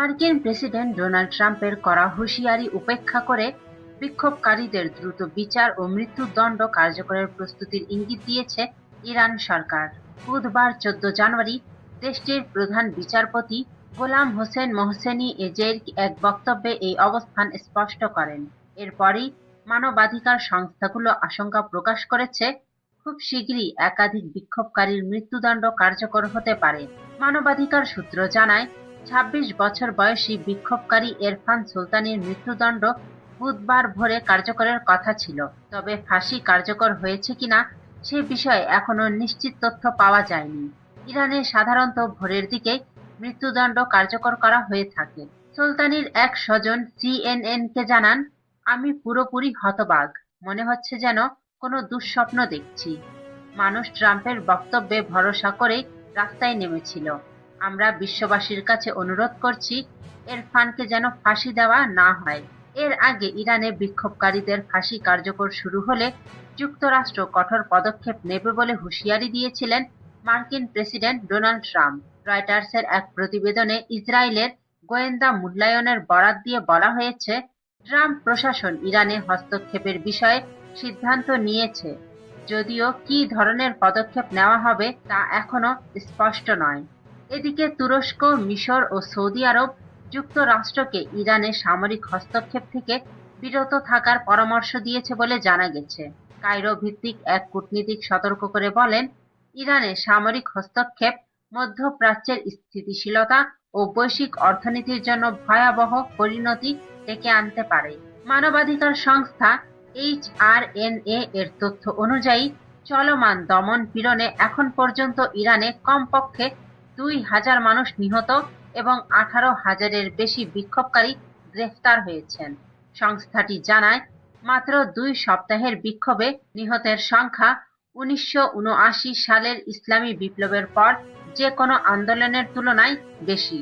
মার্কিন president Donald ট্রাম্পের করা হুঁশিয়ারি উপেক্ষা করে বিক্ষোভকারীদের দ্রুত বিচার ও মৃত্যুদণ্ড কার্যকরের প্রস্তুতির ইঙ্গিত দিয়েছে ইরান সরকার। বুধবার 14 জানুয়ারি দেশটির প্রধান বিচারপতি গোলাম হোসেন মোহসেনি এজের এক বক্তব্যে এই অবস্থান স্পষ্ট করেন। এরপরই মানবাধিকার সংস্থাগুলো আশঙ্কা প্রকাশ করেছে, খুব শিগগিরই একাধিক বিক্ষোভকারীর মৃত্যুদণ্ড কার্যকর হতে পারে। মানবাধিকার সূত্র জানায়, ২৬ বছর বয়সী বিক্ষোভকারী এরফান সুলতানির মৃত্যুদণ্ড বুধবার ভোরে কার্যকরের কথা ছিল, তবে ফাঁসি কার্যকর হয়েছে কিনা সে বিষয়ে এখনো নিশ্চিত তথ্য পাওয়া যায়নি। ইরানে সাধারণত ভোরের দিকে মৃত্যুদণ্ড কার্যকর করা হয়ে থাকে। সুলতানির এক স্বজন সিএনএনকে জানান, আমি পুরোপুরি হতবাক, মনে হচ্ছে যেন কোনো দুঃস্বপ্ন দেখছি। মানুষ ট্রাম্পের বক্তব্যে ভরসা করে রাস্তায় নেমেছিল। আমরা বিশ্ববাসীর কাছে অনুরোধ করছি, এরফানকে যেন ফাঁসি দেওয়া না হয়। এর আগে ইরানে বিক্ষোভকারীদের ফাঁসি কার্যকর শুরু হলে যুক্তরাষ্ট্র কঠোর পদক্ষেপ নেবে বলে হুঁশিয়ারি দিয়েছিলেন মার্কিন প্রেসিডেন্ট ডোনাল্ড ট্রাম্প। রয়টার্সের এক প্রতিবেদনে ইসরায়েলের গোয়েন্দা মূল্যায়নের বরাত দিয়ে বলা হয়েছে, ট্রাম্প প্রশাসন ইরানে হস্তক্ষেপের বিষয়ে সিদ্ধান্ত নিয়েছে, যদিও কী ধরনের পদক্ষেপ নেওয়া হবে তা এখনো স্পষ্ট নয়। এদিকে তুরস্ক, মিশর ও সৌদি আরব যুক্তরাষ্ট্রকে ইরানে সামরিক হস্তক্ষেপ থেকে বিরত থাকার পরামর্শ দিয়েছে বলে জানা গেছে। কায়রো ভিত্তিক এক কূটনীতিক সতর্ক করে বলেন, ইরানে সামরিক হস্তক্ষেপ মধ্যপ্রাচ্যের স্থিতিশীলতা ও বৈশ্বিক অর্থনীতির জন্য ভয়াবহ পরিণতি ডেকে আনতে পারে। মানবাধিকার সংস্থা HRNA এর তথ্য অনুযায়ী চলমান দমন পীড়নে এখন পর্যন্ত ইরানে কমপক্ষে ২,০০০ মানুষ নিহত এবং ১৮,০০০-এর বেশি বিক্ষোভকারী গ্রেফতার হয়েছেন। সংস্থাটি জানায়, মাত্র ২ সপ্তাহের বিক্ষোভে নিহতের সংখ্যা ১৯৭৯ সালের ইসলামী বিপ্লবের পর যে কোনো আন্দোলনের তুলনায় বেশি।